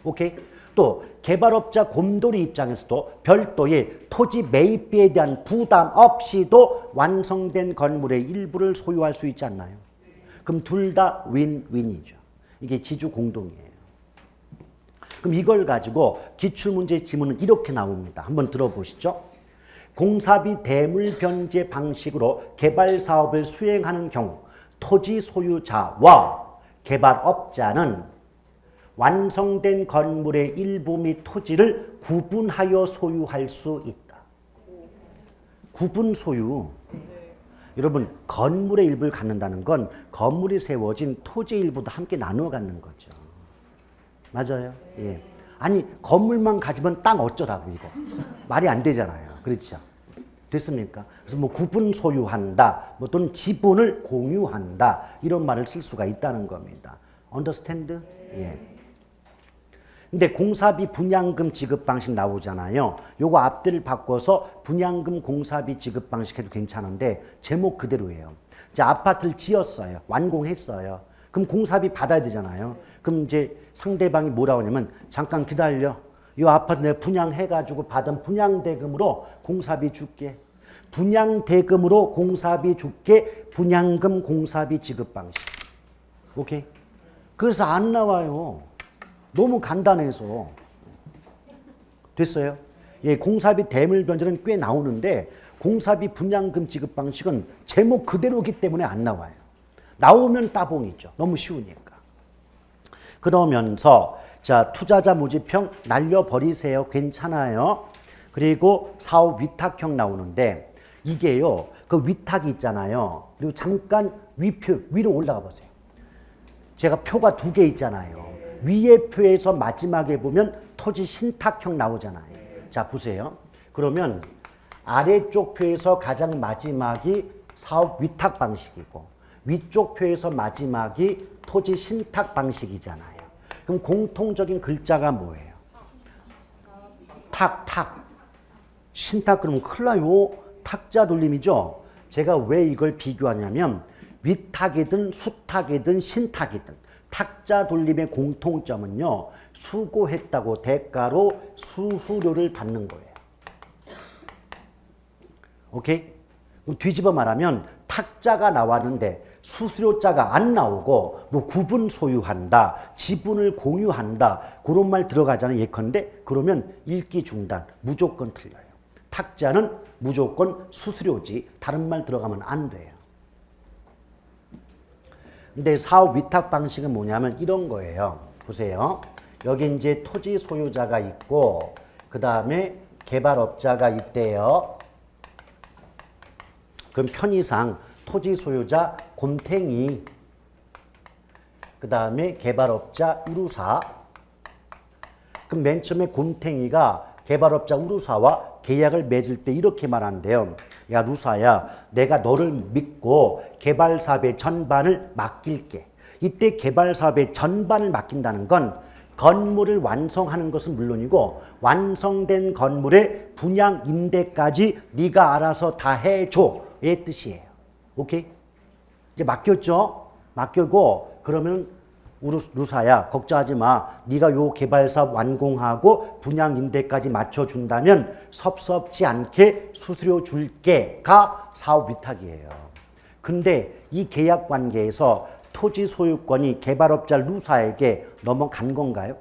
오케이? 또 개발업자 곰돌이 입장에서도 별도의 토지 매입비에 대한 부담 없이도 완성된 건물의 일부를 소유할 수 있지 않나요? 그럼 둘 다 윈윈이죠. 이게 지주 공동이에요. 그럼 이걸 가지고 기출문제 지문은 이렇게 나옵니다. 한번 들어보시죠. 공사비 대물변제 방식으로 개발 사업을 수행하는 경우 토지 소유자와 개발업자는 완성된 건물의 일부 및 토지를 구분하여 소유할 수 있다. 구분 소유. 여러분, 건물의 일부를 갖는다는 건 건물이 세워진 토지 일부도 함께 나누어 갖는 거죠. 맞아요? 예. 아니, 건물만 가지면 땅 어쩌라고 이거. 말이 안 되잖아요. 그렇죠? 됐습니까? 그래서 뭐 구분 소유한다, 뭐 또는 지분을 공유한다 이런 말을 쓸 수가 있다는 겁니다. Understand? 예. 근데 공사비 분양금 지급 방식 나오잖아요. 요거 앞뒤를 바꿔서 분양금 공사비 지급 방식 해도 괜찮은데 제목 그대로예요. 자, 아파트를 지었어요. 완공했어요. 그럼 공사비 받아야 되잖아요. 그럼 이제 상대방이 뭐라고 하냐면 잠깐 기다려. 이 아파트 내가 분양해가지고 받은 분양대금으로 공사비 줄게. 분양대금으로 공사비 줄게 분양금 공사비 지급 방식. 오케이? 그래서 안 나와요. 너무 간단해서. 됐어요? 예, 공사비 대물 변제는 꽤 나오는데 공사비 분양금 지급 방식은 제목 그대로기 때문에 안 나와요. 나오면 따봉이죠. 너무 쉬우니까. 그러면서 자, 투자자 모집형 날려버리세요. 괜찮아요. 그리고 사업 위탁형 나오는데 이게요. 그 위탁이 있잖아요. 그리고 잠깐 위로 올라가 보세요. 제가 표가 두 개 있잖아요. 위에 표에서 마지막에 보면 토지 신탁형 나오잖아요. 자, 보세요. 그러면 아래쪽 표에서 가장 마지막이 사업 위탁 방식이고 위쪽 표에서 마지막이 토지 신탁 방식이잖아요. 그럼 공통적인 글자가 뭐예요? 탁. 신탁 그러면 큰일 나요. 탁자 돌림이죠. 제가 왜 이걸 비교하냐면 위탁이든 수탁이든 신탁이든 탁자 돌림의 공통점은요. 수고했다고 대가로 수수료를 받는 거예요. 오케이? 그럼 뒤집어 말하면 탁자가 나왔는데 수수료자가 안 나오고 뭐 구분 소유한다, 지분을 공유한다 그런 말 들어가잖아요. 예컨대 그러면 읽기 중단, 무조건 틀려요. 탁자는 무조건 수수료지 다른 말 들어가면 안 돼요. 근데 사업 위탁 방식은 뭐냐면 이런 거예요. 보세요. 여기 이제 토지 소유자가 있고 그 다음에 개발업자가 있대요. 그럼 편의상 토지 소유자 곰탱이, 그 다음에 개발업자 우루사. 그럼 맨 처음에 곰탱이가 개발업자 우루사와 계약을 맺을 때 이렇게 말한대요. 야 루사야, 내가 너를 믿고 개발 사업의 전반을 맡길게. 이때 개발 사업의 전반을 맡긴다는 건 건물을 완성하는 것은 물론이고 완성된 건물의 분양 임대까지 네가 알아서 다 해줘 의 뜻이에요. 오케이? 이제 맡겼죠? 맡기고 그러면 루사야 걱정하지 마. 네가 요 개발 사업 완공하고 분양 임대까지 맞춰준다면 섭섭지 않게 수수료 줄게가 사업 위탁이에요. 근데 이 계약 관계에서 토지 소유권이 개발업자 루사에게 넘어간 건가요?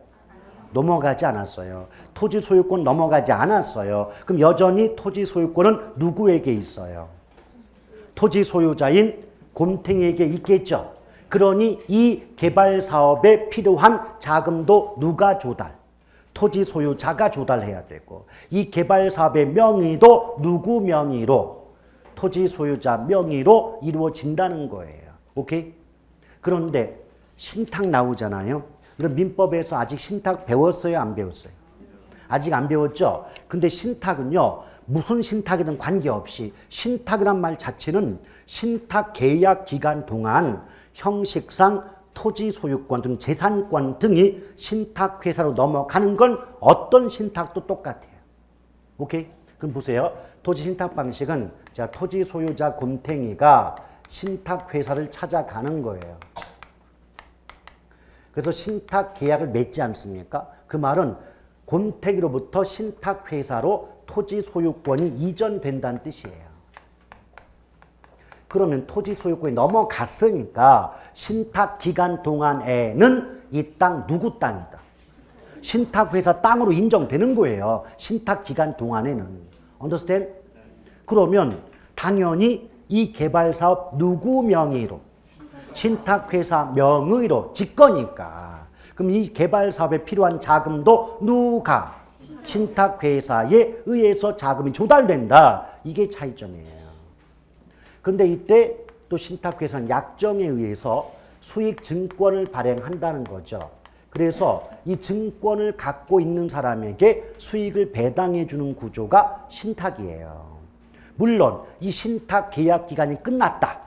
넘어가지 않았어요. 토지 소유권 넘어가지 않았어요. 그럼 여전히 토지 소유권은 누구에게 있어요? 토지 소유자인 곰탱이에게 있겠죠. 그러니 이 개발 사업에 필요한 자금도 누가 조달? 토지 소유자가 조달해야 되고 이 개발 사업의 명의도 누구 명의로? 토지 소유자 명의로 이루어진다는 거예요. 오케이? 그런데 신탁 나오잖아요. 그럼 민법에서 아직 신탁 배웠어요? 안 배웠어요? 아직 안 배웠죠? 근데 신탁은요. 무슨 신탁이든 관계없이 신탁이란 말 자체는 신탁 계약 기간 동안 형식상 토지 소유권 등 재산권 등이 신탁회사로 넘어가는 건 어떤 신탁도 똑같아요. 오케이? 그럼 보세요. 토지 신탁 방식은 자, 토지 소유자 곰탱이가 신탁회사를 찾아가는 거예요. 그래서 신탁 계약을 맺지 않습니까? 그 말은 곰탱이로부터 신탁회사로 토지 소유권이 이전된다는 뜻이에요. 그러면 토지 소유권이 넘어갔으니까 신탁 기간 동안에는 이 땅 누구 땅이다. 신탁회사 땅으로 인정되는 거예요. 신탁 기간 동안에는. Understand? 그러면 당연히 이 개발 사업 누구 명의로? 신탁회사 명의로 직거니까. 그럼 이 개발 사업에 필요한 자금도 누가? 신탁회사에 의해서 자금이 조달된다. 이게 차이점이에요. 근데 이때 또 신탁회사는 약정에 의해서 수익 증권을 발행한다는 거죠. 그래서 이 증권을 갖고 있는 사람에게 수익을 배당해 주는 구조가 신탁이에요. 물론 이 신탁 계약 기간이 끝났다.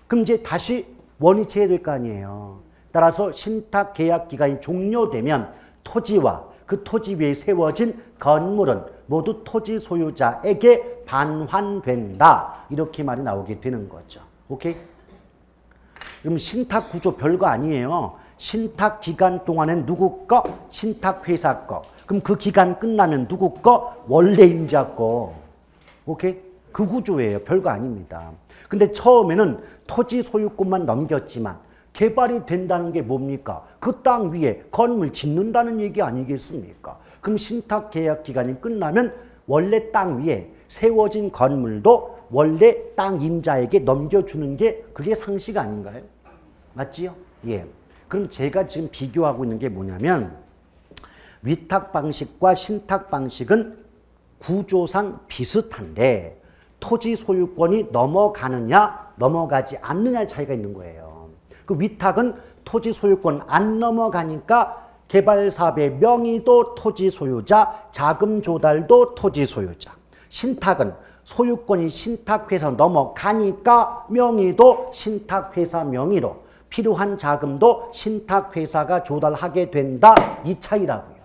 그럼 이제 다시 원위치해야 될 거 아니에요. 따라서 신탁 계약 기간이 종료되면 토지와 그 토지 위에 세워진 건물은 모두 토지 소유자에게 반환된다. 이렇게 말이 나오게 되는 거죠. 오케이? 그럼 신탁 구조 별거 아니에요. 신탁 기간 동안엔 누구 거? 신탁 회사 거. 그럼 그 기간 끝나면 누구 거? 원래 임자 거. 오케이? 그 구조예요. 별거 아닙니다. 근데 처음에는 토지 소유권만 넘겼지만 개발이 된다는 게 뭡니까? 그 땅 위에 건물 짓는다는 얘기 아니겠습니까? 그럼 신탁 계약 기간이 끝나면 원래 땅 위에 세워진 건물도 원래 땅 임자에게 넘겨주는 게 그게 상식 아닌가요? 맞지요? 예. 그럼 제가 지금 비교하고 있는 게 뭐냐면 위탁 방식과 신탁 방식은 구조상 비슷한데 토지 소유권이 넘어가느냐 넘어가지 않느냐의 차이가 있는 거예요. 그 위탁은 토지 소유권 안 넘어가니까 개발사업의 명의도 토지 소유자, 자금 조달도 토지 소유자. 신탁은 소유권이 신탁회사 넘어가니까 명의도 신탁회사 명의로 필요한 자금도 신탁회사가 조달하게 된다. 이 차이라고요.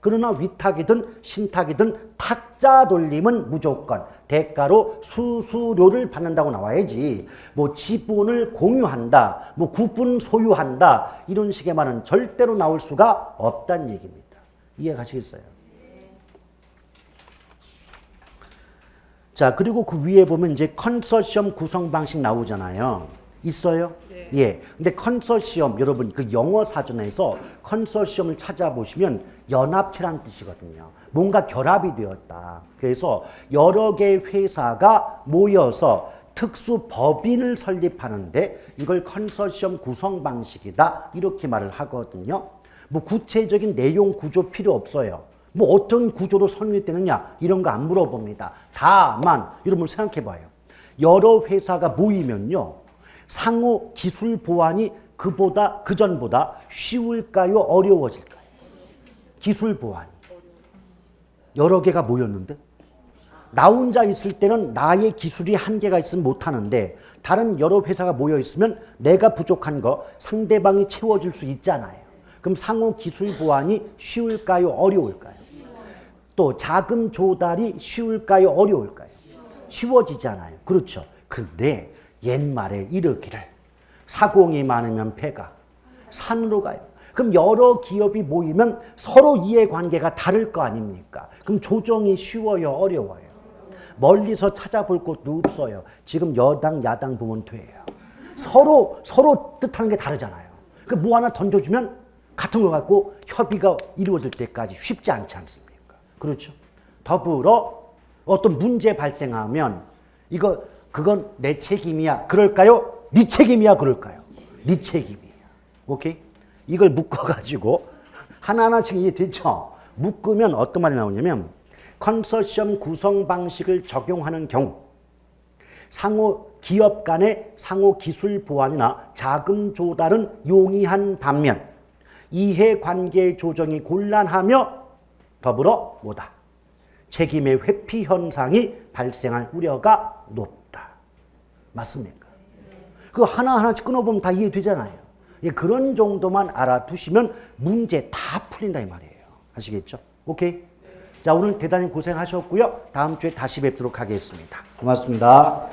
그러나 위탁이든 신탁이든 탁자 돌림은 무조건 대가로 수수료를 받는다고 나와야지 뭐 지분을 공유한다, 뭐 구분 소유한다 이런 식의 말은 절대로 나올 수가 없다는 얘기입니다. 이해가시겠어요? 자, 그리고 그 위에 보면 이제 컨소시엄 구성 방식 나오잖아요. 있어요? 네. 예. 근데 컨소시엄 여러분 그 영어 사전에서 컨소시엄을 찾아보시면 연합체라는 뜻이거든요. 뭔가 결합이 되었다. 그래서 여러 개의 회사가 모여서 특수 법인을 설립하는데 이걸 컨소시엄 구성 방식이다. 이렇게 말을 하거든요. 뭐 구체적인 내용 구조 필요 없어요. 뭐 어떤 구조로 설립되느냐 이런 거 안 물어봅니다. 다만 여러분 생각해 봐요. 여러 회사가 모이면요. 상호 기술 보완이 그전보다 쉬울까요? 어려워질까요? 기술 보완이. 여러 개가 모였는데 나 혼자 있을 때는 나의 기술이 한계가 있으면 못하는데 다른 여러 회사가 모여 있으면 내가 부족한 거 상대방이 채워줄 수 있잖아요. 그럼 상호 기술 보완이 쉬울까요? 어려울까요? 또 자금 조달이 쉬울까요? 어려울까요? 쉬워지잖아요. 그렇죠. 근데 옛말에 이르기를 사공이 많으면 배가 산으로 가요. 그럼 여러 기업이 모이면 서로 이해관계가 다를 거 아닙니까? 그럼 조정이 쉬워요? 어려워요? 멀리서 찾아볼 곳도 없어요. 지금 여당 야당 보면 돼요. 서로 뜻하는 게 다르잖아요. 그 뭐 하나 던져주면 같은 거 갖고 협의가 이루어질 때까지 쉽지 않지 않습니까? 그렇죠. 더불어 어떤 문제 발생하면 그건 내 책임이야. 그럴까요? 네 책임이야. 그럴까요? 네 책임이야. 오케이? 이걸 묶어가지고 하나하나씩 이해됐죠? 묶으면 어떤 말이 나오냐면 컨소시엄 구성 방식을 적용하는 경우 기업 간의 상호 기술 보완이나 자금 조달은 용이한 반면 이해관계 조정이 곤란하며 더불어 뭐다? 책임의 회피 현상이 발생할 우려가 높다. 맞습니까? 그거 하나하나씩 끊어보면 다 이해되잖아요. 그런 정도만 알아두시면 문제 다 풀린다 이 말이에요. 아시겠죠? 오케이? 자, 오늘 대단히 고생하셨고요. 다음 주에 다시 뵙도록 하겠습니다. 고맙습니다.